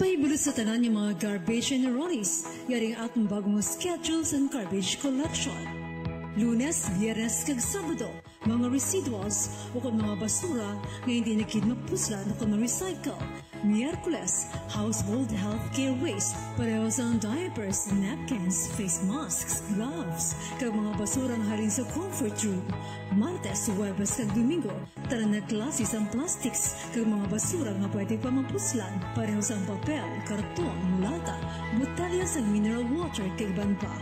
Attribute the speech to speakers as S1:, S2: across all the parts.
S1: Pahibulot sa tanan yung mga garbage and erroneous, yaring atong bagong schedules and garbage collection. Lunes, Biyernes, kag Sabado, mga residuals o kung mga basura nga hindi nakidmapuslan o kung recycle. Miyerkules, household healthcare waste, pareho sa diapers, napkins, face masks, gloves, kag mga basura nga halin sa comfort room. Martes, Huwebes kag Domingo, tara na klase sa plastics, kag mga basura nga pwede pa mapuslan, pareho sa papel, karton, lata, butalya sa mineral water kag iban pa.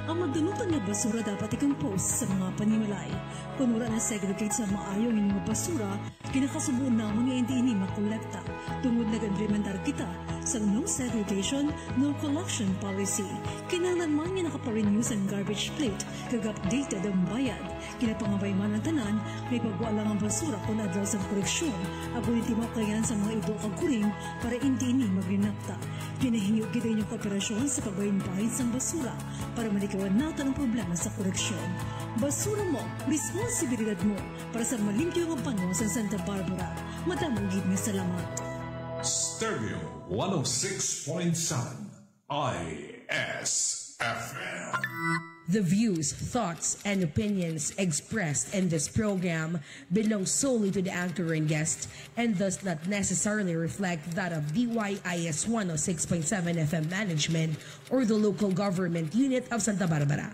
S1: Ang magdunutan nga basura dapat i-compose sa mga panimalay. Kung wala na segregate sa maayong mga basura, kinakasubuan naman nga hindi ini makolekta. Tungod nag-implementar kita sa no segregation, no collection policy. Kinahanglan man nga nakaparenew sa garbage plate, kag-updated ang bayad. Kinapangabayman ng tanan, may pagwala ang basura kung adlaw sa koreksyon. Ako hindi makayan sa mga ido kag-kuring para hindi ini magrinakta. Kinahinyo kita inyong kooperasyon sa pagbayad sa basura para malikawan natin ang problema sa koreksyon. Basura mo, responsibilidad mo para sa malimpyo ang panahon sa Santa Barbara. Madamong gid nga salamat.
S2: Stereo 106.7 ISFM.
S3: The views, thoughts, and opinions expressed in this program belong solely to the actor and guest and does not necessarily reflect that of DYIS 106.7 FM management or the local government unit of Santa Barbara.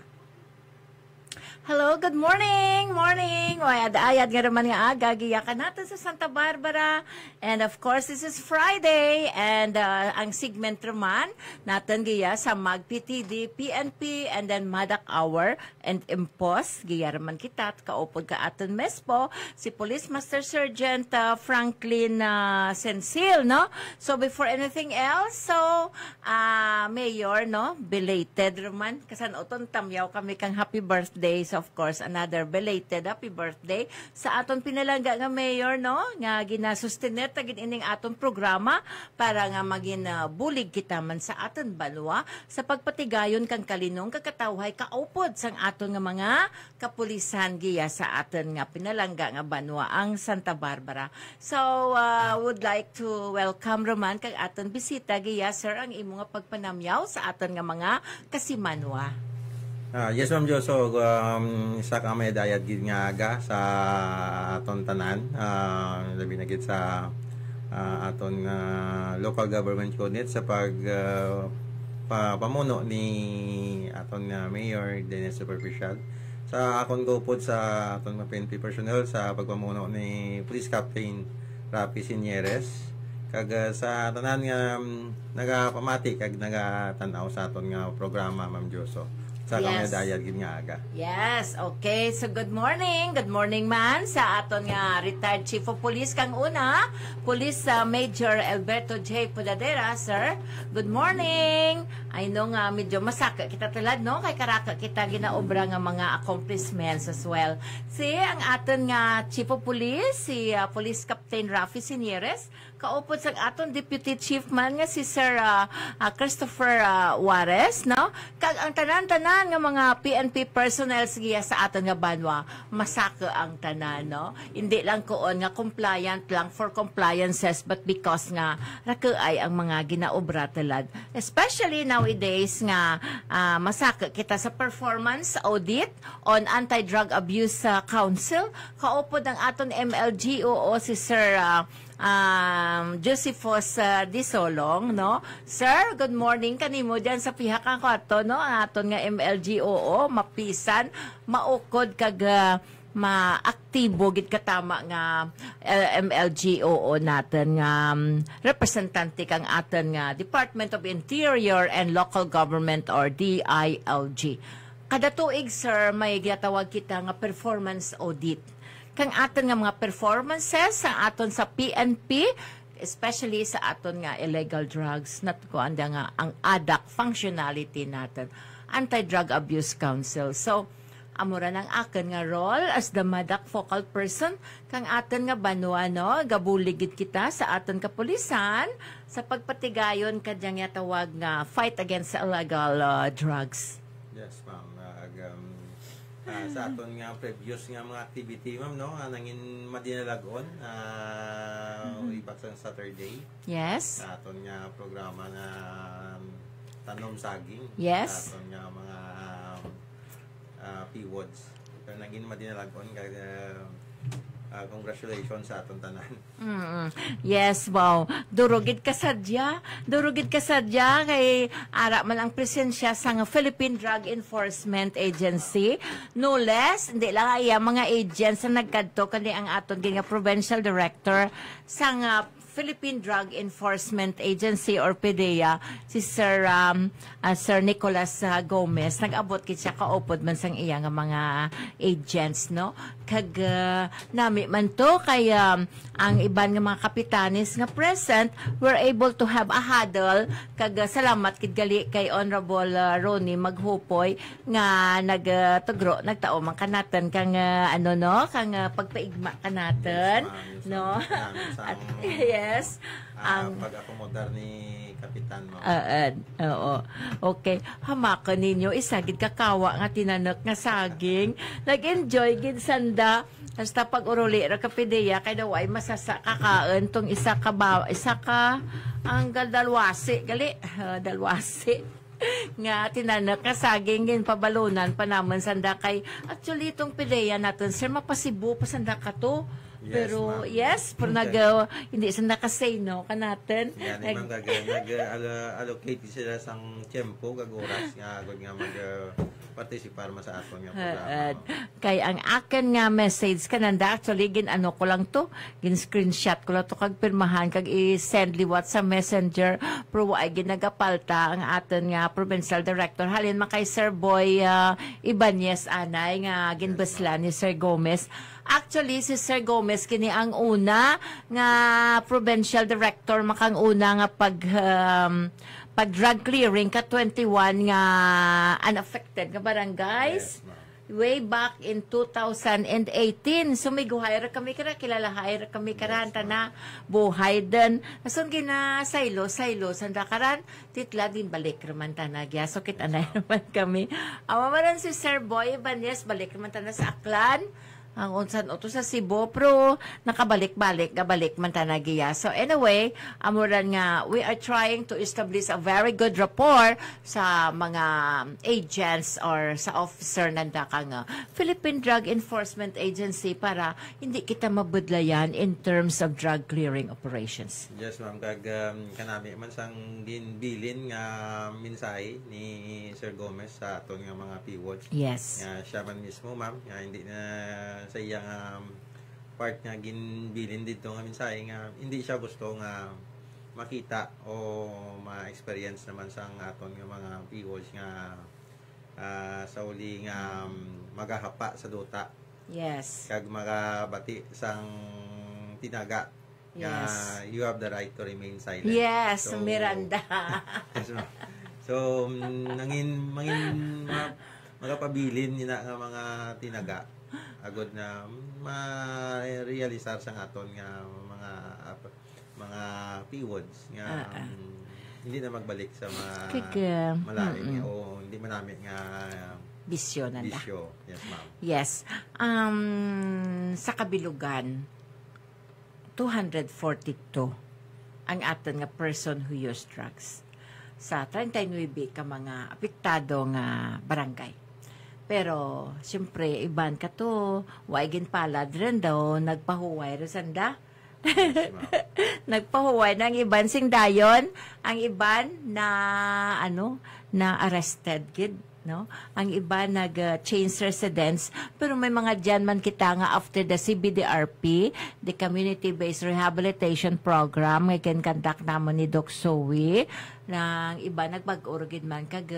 S4: Hello, good morning! Morning! Ayad nga naman nga aga, giyakan natin sa Santa Barbara. And of course, this is Friday. And ang segment naman natin giya sa MagPTD, PNP, and then Madak Hour and Impos. Giya naman kita at kaupod ka aton mespo, si Police Master Sergeant Franklin Sensil, no? So before anything else, so Mayor, no? Belated naman. Kasan oton tamyaw kami kang happy birthday. So of course, another belated happy birthday sa aton pinalangga nga mayor, no? Nga ginasustinet agin ining aton programa para nga maging bulig kita man sa aton banwa sa pagpatigayon kang kalinong kakatawhay kaupod sang aton nga mga kapulisan giya sa aton nga pinalangga nga banwa ang Santa Barbara. So, would like to welcome Roman kag aton bisita giya sir ang imo nga pagpanamyaw sa aton nga mga kasimanwa.
S5: Yes, Ma'am Jo. So, isa kami dayad gid nga aga sa aton tanan. Labi na gid sa aton local government unit sa pamuno ni aton Mayor Dennis Superficial. Sa akong gupod sa aton PNP personnel sa pagpamuno ni Police Captain Rafi Sinieres. Kag sa tanan nga nagapamati kag nagatanaw sa aton nga programa, Ma'am Jo. So,
S4: Yes. Yes, okay. So good morning man sa aton nga retired Chief of Police kang una, Police Major Alberto J. Podadera, sir. Good morning. I know nga medyo masaka kita tulad, no? Kay karaka kita ginaobra nga mga accomplishments as well. Si ang aton nga Chief of Police, si Police Captain Rafi Sinieres, kaupod sa aton Deputy Chief man nga si Sir Christopher Juarez, no? Kag ang tanan-tanan nga mga PNP personnel siya sa aton nga banwa, masaka ang tanan, no? Hindi lang koon nga compliant lang for compliances but because nga rakaay ang mga ginaobra talad. Especially nowadays nga masaka kita sa performance audit on Anti-Drug Abuse Council. Kaupod ang aton MLGOO si Sir Josephus Disolong, no? Sir, good morning kanimo diyan sa pihak ang kwarto, no? Ang aton nga MLGOO mapisan, maukod kag maaktibo gid katama nga MLGOO natin nga representante kang aton nga Department of Interior and Local Government or DILG. Kada tuig, sir, may ginatawag kita nga performance audit kang aton nga mga performances sa aton sa PNP, especially sa aton nga illegal drugs nat ko anda nga ang ADAC functionality natin, Anti-Drug Abuse Council. So amura ng akin nga role as the MADAC focal person kang aton nga banwa, no? Gabuligid kita sa aton kapulisan sa pagpatigayon kadyang tawag nga fight against illegal drugs.
S5: Yes, ma'am. sa aton nga previous nga mga activity, ma'am, no? Nangin madinalagon way back sa Saturday.
S4: Yes.
S5: Sa aton nga programa na tanom saging.
S4: Yes.
S5: Sa aton nga mga P-Wods. Pero naging madinalagon kaya congratulations sa aton tanan.
S4: Yes, wow. Durugid ka sadya. Durugid ka sadya kay ara man ang presensya sa nga Philippine Drug Enforcement Agency. No less, hindi lang ay mga agents na nagkadto kani ang aton nga Provincial Director sa nga Philippine Drug Enforcement Agency or PDEA, si Sir Nicolas Gomez. Nag-abot kitsa kaupod man sang iya nga mga agents, no? Kag nami man to kay ang iban nga mga kapitanes nga present were able to have a huddle. Kag salamat kid gali kay Honorable Ronnie Maghupoy nga nagtugro nagtao man kanaten kang ano no kang pagpaigma kanaten, no? At yes, ang
S5: pag-akomodar ni Kapitan mo.
S4: Oo. Okay. Hamakan ninyo, isagid kakawa nga tinanak nga saging. Nag-enjoy gid sanda. Hasta pag uruli ra kapideya kay daw ay masasa kakaon tong isa ka ang dalwasi gali dalwasi nga tinanak nga saging gin pabalunan pa naman sanda kay actually itong pideya natin sir mapasibo pa sanda ka to.
S5: Yes,
S4: pero
S5: ma'am.
S4: yes, pero hindi sa nakasay no kanaten.
S5: Yan ang nag-allocate sila sang tiempo kag oras nga agad nga participar ma sa aton nga programa.
S4: Kay ang akin nga message kananda actually gin ano ko lang to, gin screenshot ko lang to kag pirmahan kag i-send liwat sa messenger pero ay ginagapalta ang aton nga provincial director halin makay Sir Boy Ibanez anay nga ginbaslan ni Sir Gomez. Actually, si Sir Gomez kini ang una nga provincial director makang una nga pag drug clearing ka 21 nga unaffected nga barangays.
S5: Yes,
S4: Way back in 2018. So may guhay ra kami kara kilalahay ra kami karanta na buhay den. Nason gina saylo sanda karan titla din balik raman tanagya. So kit anay naman kami. Amaman si Sir Boy Ibanez balik raman tana sa Aklan. Ang unsan oto sa Cebu pero nakabalik-balik man tanagiya. So anyway, amuran nga we are trying to establish a very good rapport sa mga agents or sa officer nanda ka nga Philippine Drug Enforcement Agency para hindi kita mabudlayan in terms of drug clearing operations.
S5: Yes, ma'am. Kag kanami man sang ginbilin nga mensahe ni Sir Gomez sa aton nga mga P-Wods.
S4: Yes.
S5: Nga siya man mismo, ma'am, nga hindi na sa iyang part nga ginbilin dito nga mensahe nga hindi siya gusto nga makita o ma-experience naman sa aton nga mga P-Wods nga sa uli nga magahapa sa duta.
S4: Yes.
S5: Kag magabati sang tinaga.
S4: Yes.
S5: You have the right to remain silent.
S4: Yes,
S5: So,
S4: Miranda.
S5: yes, ma'am. So, magapabilin nila nga mga tinaga agad na ma-realisar sa aton nga mga P-Wods nga hindi na magbalik sa malalim o hindi manami nga
S4: Bisyo nanda.
S5: bisyo. Yes, ma'am.
S4: Yes. Sa kabilugan, 242 ang aton nga person who use drugs. Sa 39 ka mga apektado nga barangay. Pero, siyempre, iban ka to, waigin palad rin daw, nagpahuway rin sanda.
S5: Yes, ma'am.
S4: Nagpahuway ng iban sing dayon, ang iban na, na arrested kid. No? Ang iba nag-change residence pero may mga dyan man kita nga after the CBDRP, the Community-Based Rehabilitation Program nga conduct naman ni Doc Zoe ng iba nagbag-orgid man kag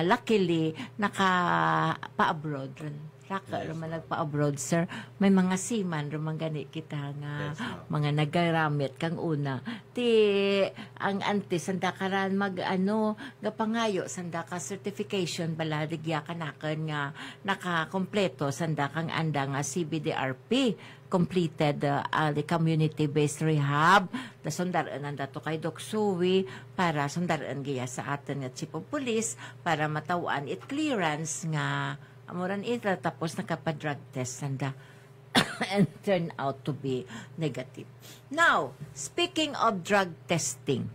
S4: luckily naka-pa-abroad rin. Raka
S5: Yes,
S4: naman nagpa-abroad, sir. May mga seaman naman gani kita nga
S5: Yes, ma'am.
S4: mga nagaramit kang una. Ti ang anti sanda karan gapangayo sanda ka certification bala digya kanaken nga nakakompleto sanda kang anda nga CBDRP completed the community-based rehab. Sundaran nanda to kay Doc Zoe para sundaran giya sa atin nga Chief of Police para matawan it clearance nga Amuran ita tapos nakapa-drug test sanda and turn out to be negative. Now, speaking of drug testing,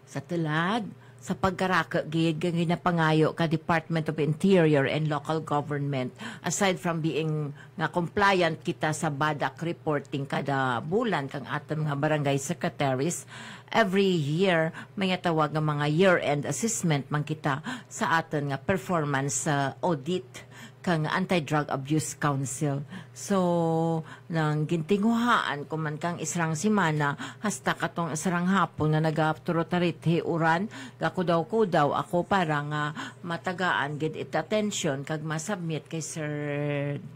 S4: sa tulad sa pagkaraka gid ginapangayo ka Department of Interior and Local Government, aside from being nga compliant kita sa BADAC reporting kada bulan kang aton nga barangay secretaries, every year may tawag nga mga year-end assessment man kita sa aton nga performance audit kang Anti-Drug Abuse Council. So, nang gintinguhaan ko man kang israng simana, hasta katong israng hapon na nag-apturo tarit uran, gakudaw-kudaw ako para nga matagaan gid it attention kag masubmit kay Sir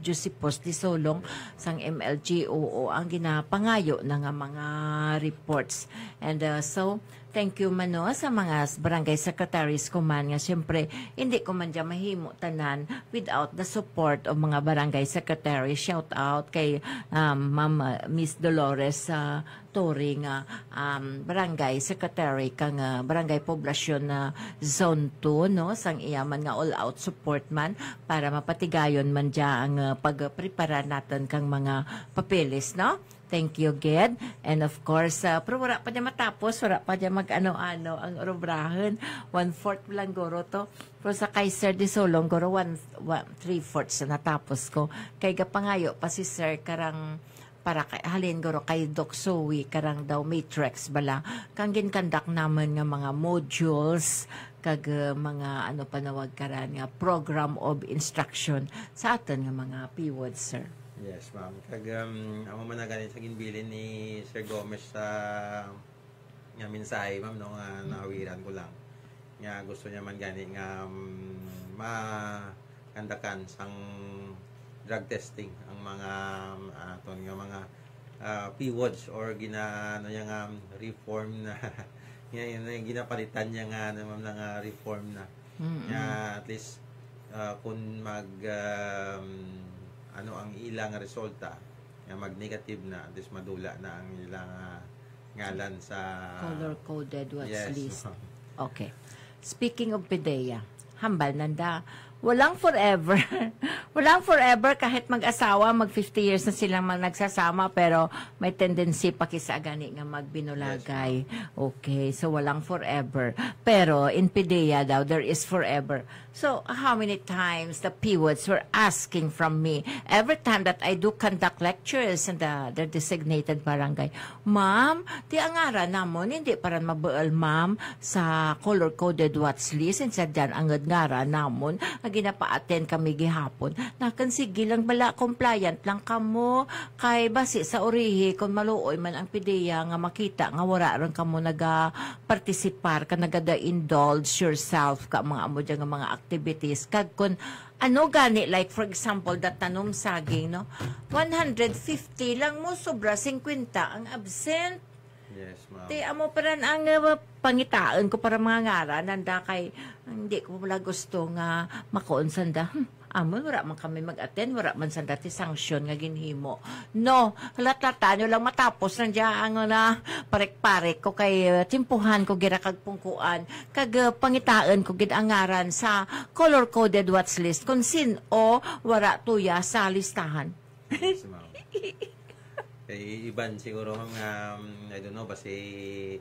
S4: Josepos Di Solong sang MLGO ang ginapangayo na nga mga reports. And so, thank you man no, sa mga barangay secretaries ko man nga siyempre hindi ko man dyan mahimo tanan without the support of mga barangay secretaries. Shout out kay Ma'am Miss Dolores Tori nga barangay secretary kang barangay poblasyon na zone 2 no, sang iyaman nga all out support man para mapatigayon man dyan ang pagprepara natin kang mga papeles no. Thank you, Ged. And of course, pero wala pa niya matapos, wala pa niya mag-ano-ano ang obrahan. 1/4 lang goro to. Pero sa kay Sir Di Solong, goro 3/4 na natapos ko. Kay gapangayo pa si Sir karang para kay halin goro kay Doc Zoe karang daw matrix bala. Kang ginkandak naman nga mga modules kag mga ano panawag karan nga program of instruction sa aton nga mga PWOD, sir.
S5: Yes, ma'am. Kag amo man na ganit sa ginbilin ni Sir Gomez sa nga mensahe, ma'am, no, nga nahawiran ko lang. Nga gusto niya man gani nga makandakan sang drug testing ang mga aton nga mga PWODs or ano niya nga reform na nga ginapalitan niya nga ma'am nga reform na. Nga at least kung ano ang ilang resulta nga mag-negative na, at least madula na ang ilang ngalan sa
S4: color-coded watch
S5: yes,
S4: list. Okay. Speaking of PDEA, hambal nanda. Walang forever. Walang forever kahit mag-asawa, mag 50 years na silang nagsasama pero may tendency pa kisa gani nga magbinulagay. Okay, so walang forever. Pero in PDEA daw, there is forever. So, how many times the PWODs were asking from me every time that I do conduct lectures in the designated barangay, Ma'am, di angara namon, hindi para mabual, ma'am, sa color-coded watch list, and sa dyan ang ngara namon, ginapa-attend kami gihapon. Nakan sige lang bala, compliant lang kamo, kay basi sa orihi, kung maluoy man ang PDEA nga makita, nga wala rin kamo naga-participar, ka nagada-indulge yourself, ka mga amo dyan nga mga activities, kag kun ano gani, like for example that tanom saging no 150 lang mo, sobra 50 ang absent.
S5: Yes, ma'am.
S4: Ti amo paran ang pangitaan ko para mga ngara nanda kay hindi ko wala gusto nga makuon sanda. Amon wala man kami mag-attend, wala man sanda ti sanction nga ginhimo. No, halata nyo lang matapos nandiya ang na parek-parek ko kay timpuhan ko gira kag pungkuan kag pangitaan ko gid angaran sa color-coded watch list kung sin o wala tuya sa listahan.
S5: Yes, ma'am. Kay iban siguro mga I don't know basi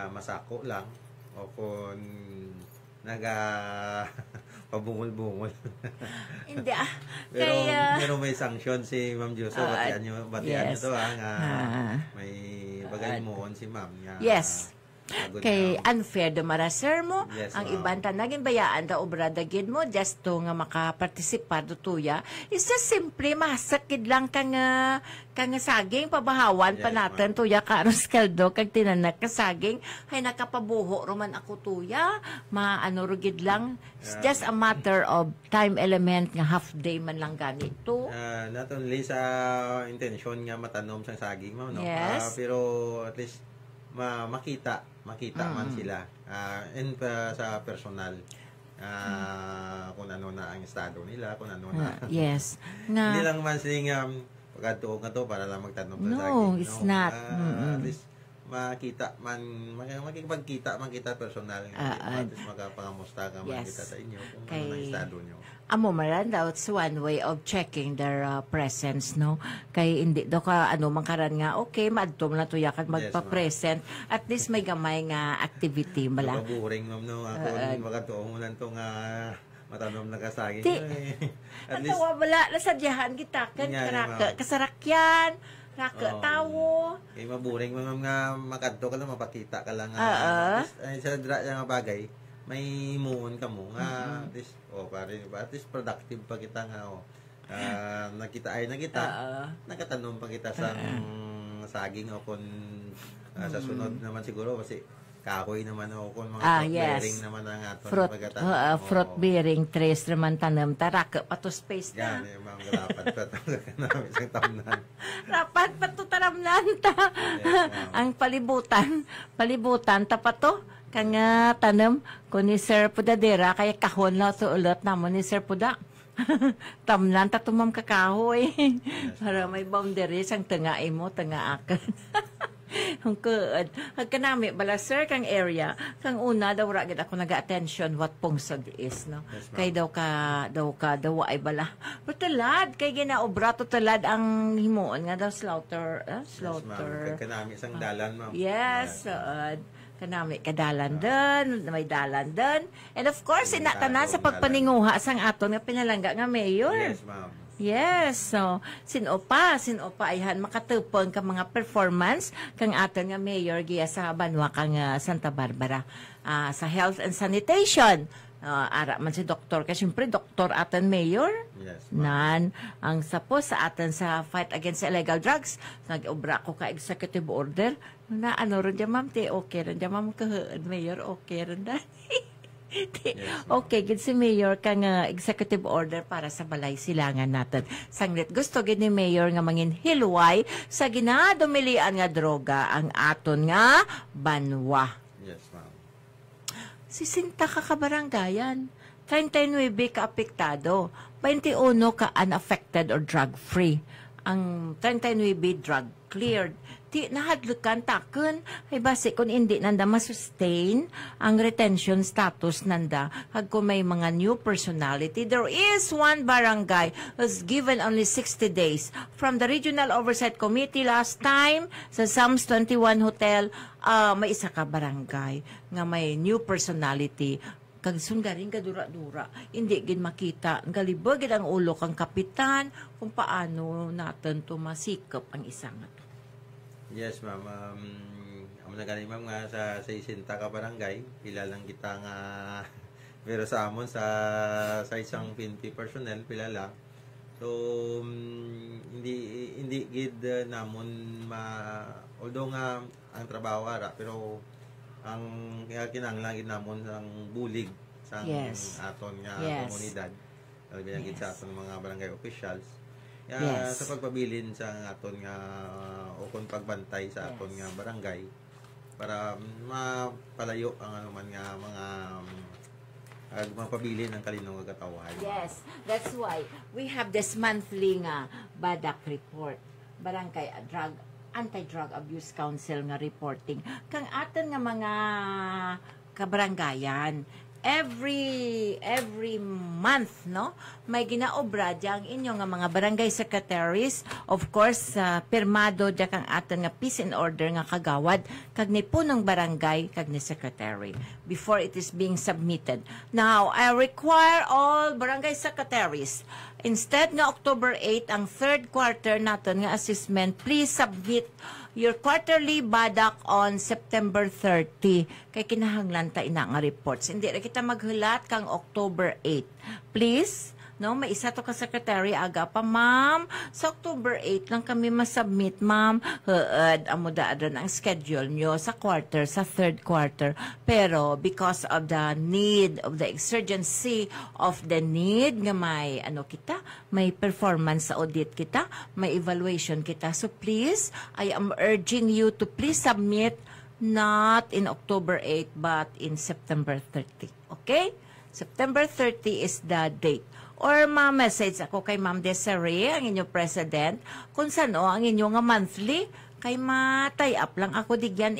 S5: masako lang o kung pabungol-bungol.
S4: Hindi
S5: Pero
S4: kaya
S5: meron may sanction si Ma'am Joso, batian nyo
S4: yes.
S5: to nga may bagay mo si Ma'am nga.
S4: Yes.
S5: Pagod
S4: Kay
S5: na.
S4: unfair dumaraser mo
S5: Yes,
S4: ang
S5: ma'am.
S4: ibang tanagin bayaan da obra dagid mo just to nga makapartisipar do tuya. It's just simply masakid lang kang saging pabahawan pa
S5: Yes,
S4: natin
S5: ma'am.
S4: tuya karos kaldo kag tinanak ka saging hay nakapabuho roman ako tuya maano rugid lang. It's just a matter of time element nga half day man lang ganito.
S5: Not only sa intention nga matanom sa saging, Ma'am, no?
S4: Yes.
S5: Pero at least makita man sila and sa personal kung ano na ang estado nila, kung ano na.
S4: Yes.
S5: Hindi
S4: Nga
S5: lang man siling pagkatuog na to para lang magtanom ng
S4: No,
S5: saging.
S4: it's not.
S5: At least makikipagkita man kita personal nga at least magapangamusta ka man kita sa inyo kung ano ang estado nyo.
S4: Amo maran daw, it's one way of checking their presence, no? Kay hindi daw ka mangkaran nga okay maadto na tuyakan magpa-present, at least may gamay nga activity bala.
S5: Maburing ma'am, no, ako magatuong mo lang to nga matanom na kasagin.
S4: At least wala nasadyahan kita kan kasarakyan raka tawo.
S5: Kay maburing mga nga makadto ka lang mapakita ka lang ay sa dra nga bagay may muon ka mo nga at least at least productive pa kita nga nakita nakatanom pa kita sa saging o kun sa sunod naman siguro kasi kahoy naman o kung mga bearing naman ang ato
S4: fruit bearing trees naman tanam tarak pato space na.
S5: Yan, yung mga rapat pa namin isang tamnan.
S4: Rapat pa to taramnan ta. Ang palibutan ta pa to kang tanam ko ni Sir Pudadera kaya kahon na to ulit namon ni Sir Puda. Tamnan ta tumam kakahoy. Para may boundaries ang tanga mo tanga akan. Ang good. Kanami bala sir kang area kang una daw ra gid ako naga-attention what pungsod is, no.
S5: Yes,
S4: kay daw ay bala. Pero talad kay ginaobra to talad ang himuon nga daw slaughter.
S5: Yes, kanami isang dalan ma'am.
S4: Yes, kanami kadalan din, may dalan din. And of course inatanan sa pagpaninguha sang aton nga pinalangga nga mayor.
S5: Yes, ma'am.
S4: Yes, so sino pa ayhan makatupon ka mga performance kang aton nga mayor giya sa Banwa kang Santa Barbara sa health and sanitation. Ara man si doktor kasi syempre doktor aton mayor.
S5: Yes,
S4: nan ang sapos sa aton sa fight against illegal drugs nag-obra ko ka executive order na ano ron ma'am te okay ron ma'am ka mayor okay ron da. Okay, gid si Mayor kang executive order para sa balay silangan natin. Sanglit gusto gid ni Mayor nga mangin hilway sa ginadumilian nga droga ang aton nga Banwa.
S5: Yes, ma'am.
S4: 60 ka kabaranggayan, 39 ka apektado, 21 ka unaffected or drug-free. Ang 39 drug cleared. Di nahadlukan takon ay base kung hindi nanda masustain ang retention status nanda hag kung may mga new personality. There is one barangay was given only 60 days from the Regional Oversight Committee last time sa Psalms 21 Hotel. May isa ka barangay nga may new personality kag sundaring kadura-dura hindi gid makita galibog gid ang ulo kang kapitan kung paano natin to masikop ang isang ato.
S5: Yes, ma'am. Amo na gani ma'am nga sa 60 ka barangay, pila lang kita nga pero sa amon sa isang PNP personnel pila lang. So hindi gid namon although nga ang trabaho ara pero ang kinahanglan gid namon ang bulig sa aton nga komunidad. Labi gid sa aton mga barangay officials. Sa pagpabilin sa aton nga o kung pagbantay sa aton nga barangay para mapalayo ang anuman nga mga mapabilin ang kalinong katawan.
S4: Yes, that's why we have this monthly nga BADAC report, Barangay Anti-Drug Abuse Council nga reporting kang aton nga mga kabarangayan. Every month, no, may ginaobra diyang inyo nga mga barangay secretaries, of course, pirmado diya kang aton nga peace and order nga kagawad, kag ni punong barangay, kag ni secretary, before it is being submitted. Now, I require all barangay secretaries, instead nga October 8, ang third quarter naton nga assessment, please submit your quarterly BADAC on September 30. Kay kinahanglan ta ina nga reports. Hindi ra kita maghulat kang October 8. Please, no, may isa to ka secretary aga pa, ma'am. Sa October 8 lang kami masubmit, ma'am. Amo daadon ang schedule nyo sa quarter, sa third quarter. Pero because of the need of the exigency of the need nga may may performance sa audit kita, may evaluation kita. So please, I am urging you to please submit not in October 8 but in September 30. Okay? September 30 is the date. Or ma-message ako kay Ma'am Desiree, ang inyong president, kung saan ang inyong monthly Kay matay up lang ako digyan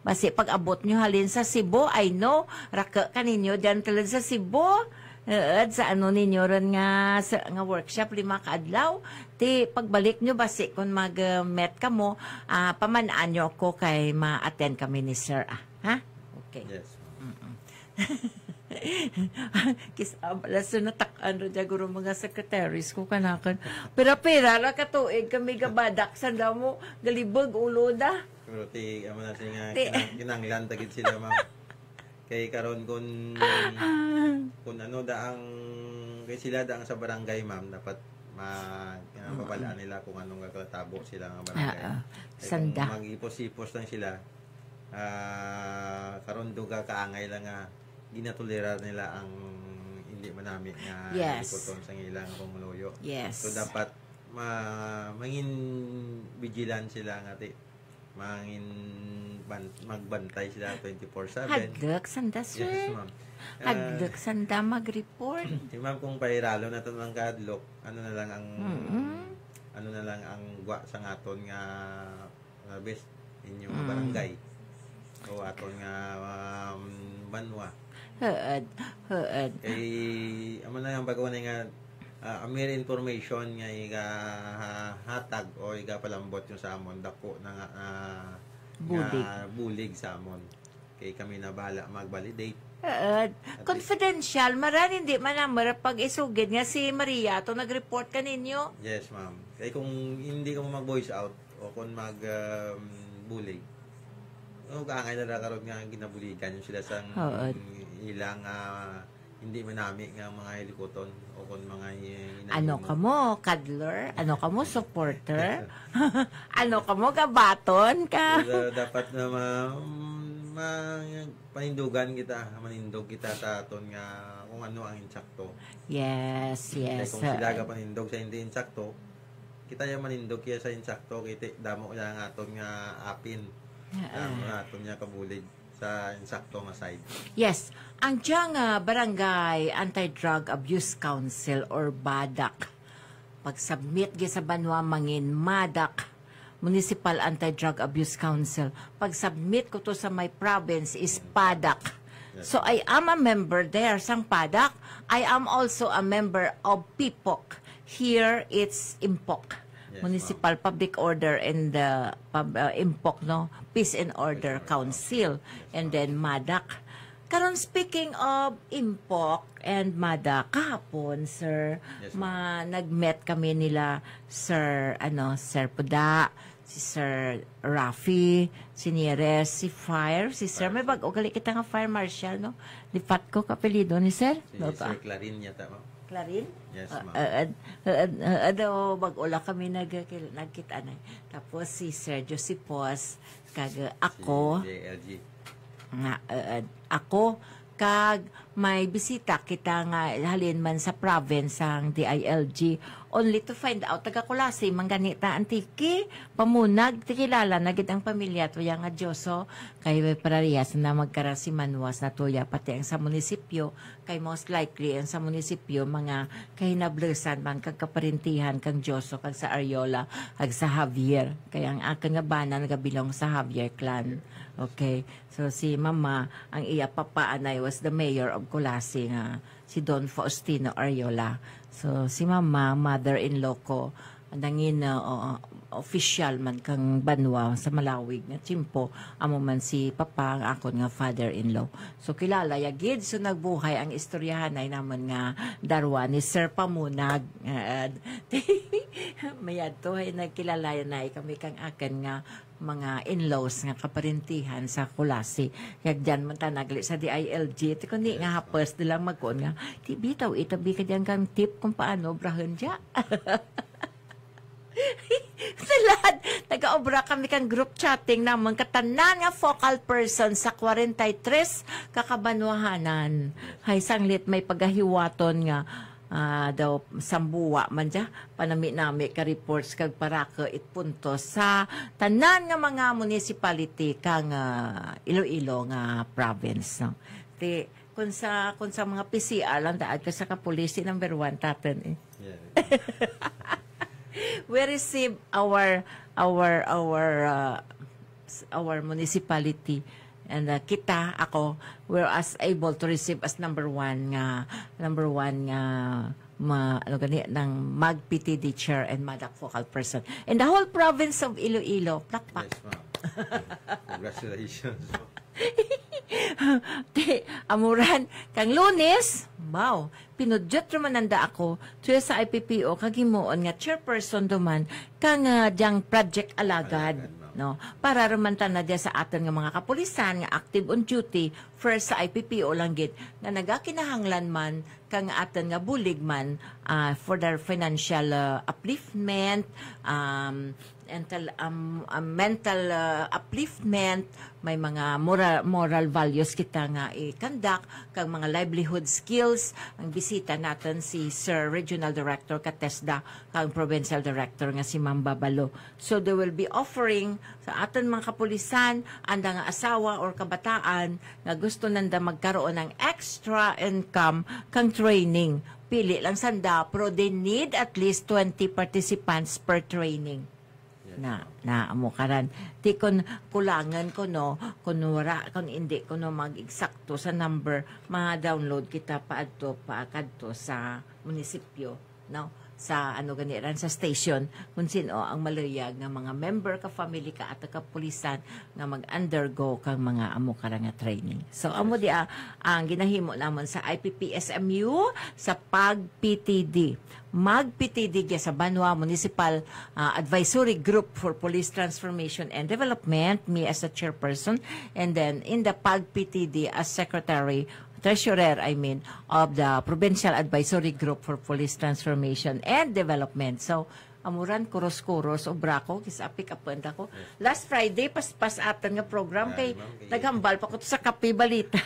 S4: Basi pag abot nyo halin sa Cebu, I know, raka ka ninyo dyan talad sa Cebu. At sa ano ninyo ron nga workshop 5 kaadlaw. Ti pagbalik nyo basi kung mag-met ka mo, pamanaan nyo ako kay ma-attend kami ni sir. Ha? Okay.
S5: Yes.
S4: Kisabala so natakan ro guro mga secretaries ko kanakan. Pera ra ka tuig kami gabadak sa mo galibog ulo da.
S5: Pero amo na siya kinanglan tagid sila ma'am. Kay karon kun ano daang kay sila daang sa barangay ma'am dapat mapapalaan nila kung anong gagawin sila ng barangay.
S4: Sanda.
S5: Kung mag-ipos-ipos lang sila karon duga kaangay lang nga ginatulera nila ang hindi manami nga ikoton sa ilang pamuluyo.
S4: Yes.
S5: So dapat mangin vigilant sila nga magbantay sila 24/7.
S4: Hagdak sanda sir.
S5: Yes, ma'am.
S4: Hagdak sanda mag-report.
S5: Si ma'am kung pairalo na to ng kadlok, ano na lang ang gwa sa ngaton nga best inyong barangay. O aton nga banwa.
S4: Head.
S5: Kay amo na yung bagawa nga mere information nga hatag o iga palambot yung sa amon dako na bulig sa amon. Kay kami na bahala mag-validate.
S4: Confidential, maran hindi man pag isugid nga si Maria to nag-report ka ninyo.
S5: Yes, ma'am. Kay kung hindi ka mo mag-voice out o kung mag-bulig, kaangay na karon nga ginabuligan yung sila sa ilang hindi manami nga mga helikoton o kung mga
S4: ano ka mo, cuddler? Ano ka mo, supporter? Ano ka mo, gabaton ka?
S5: Dapat na manindog kita sa aton nga kung ano ang insakto.
S4: Yes.
S5: Kung sila ka panindog sa hindi insakto, kita yung manindog kaya sa insakto, kita damo kaya nga aton nga apin. Damo nga aton nga kabulig sa insakto nga side.
S4: Yes. Ang diyang Barangay Anti-Drug Abuse Council or BADAC, pag-submit sa Banwa Mangin, MADAC, Municipal Anti-Drug Abuse Council. Pag-submit ko to sa my province is PADAC. Yes. So I am a member there sang PADAC. I am also a member of PIPOC. Here it's IMPOC. Yes, Municipal Public Order and the IMPOC, no? Peace and Order Council. And then MADAC. Karon speaking of IMPOC and MADAC, kahapon, sir,
S5: yes,
S4: nag-met kami nila, Sir Puda, si Sir Rafi, si Nieres, si Fire, si Sir, may bago gali kita nga Fire Marshal, no? Lipat ko kapelido ni Sir.
S5: Si Sir Clarin yata, ma'am.
S4: Clarin?
S5: Yes, ma'am.
S4: Bag-ula kami nagkita na. Tapos si Sir Josepos, ako,
S5: si JLG.
S4: Ako kag may bisita kita nga halin man sa province ang DILG only to find out taga Kulasi mangganita antiki pamunag tikilala na gid ang pamilya tuya nga Dioso kay parehas na magkarasi manwas na tuya pati ang sa munisipyo kay most likely ang sa munisipyo mga kahinablesan man kag kaparintihan kang Dioso kag sa Ariola kag sa Javier kay ang akin nga bana nagabilong sa Javier clan. Okay, so si Mama ang iya papaanay was the mayor of Kulasi nga si Don Faustino Ariola. So si Mama mother-in-law ko nangin official man kang Banwa sa Malawig nga Chimpo amo man si Papa ang akon nga father-in-law. So kilala yagid so nagbuhay ang istoryahan ay naman nga darwa ni Sir Pamunag. Mayad to ay nagkilala na kami kang akin nga mga in-laws nga kaparintihan sa Kulasi. Kaya dyan man tanagli sa DILG. Ito kundi nga hapos nilang magkuon nga. Di bitaw, itabi ka dyan kang tip kung paano brahan dyan. Sa lahat, nag-obra kami kang group chatting naman katanan nga focal person sa 43 kakabanwahanan. Hay sanglit may pagahiwaton nga daw sambuwa man dya panami-nami ka reports kag paraka itpunto sa tanan nga mga municipality kang Iloilo nga province no. Ti kun sa mga PCR lang daad ka sa kapolisi number 1 taten
S5: Yeah.
S4: We receive our municipality, and ako we're as able to receive as number one nga ng MAG-PTD chair and MADAC focal person in the whole province of Iloilo. Plakpak.
S5: Yes, ma'am. Congratulations.
S4: Amuran kang Lunes, wow, pinudyot rumananda ako tuya sa IPPO kagimuon nga chairperson duman kang diyang project alagad, no, para rumantan na dia sa aton nga mga kapulisan nga active on duty first sa IPPO lang gid nga nagakinahanglan man kang aton nga bulig man for their financial upliftment, mental upliftment, may mga moral values kita nga i-conduct, kang mga livelihood skills. Ang bisita natin si Sir Regional Director Katesda, kang Provincial Director nga si Ma'am Babalo. So they will be offering sa aton mga kapulisan, anda nga asawa or kabataan nga gusto nanda magkaroon ng extra income kang training. Pili lang sanda, pero they need at least 20 participants per training. Na amo karan ti kon kulangan ko no kun wala kun hindi ko no mag-eksakto sa number ma-download kita paadto paakadto sa munisipyo, no, sa ganiran sa station kung sino ang malayag nga mga member ka family ka at kapulisan nga mag-undergo kang mga amo karang nga training. So amo di ang ginahimo namon sa IPPSMU sa PAG-PTD. MAG-PTD sa Banwa Municipal Advisory Group for Police Transformation and Development, me as a chairperson, and then in the PAG-PTD as secretary, treasurer, of the Provincial Advisory Group for Police Transformation and Development. So, amuran, kuros-kuros, obra ko, kisapik apenda ko. Last Friday, pas atan nga program, kay naghambal pa ko sa Kape Balita.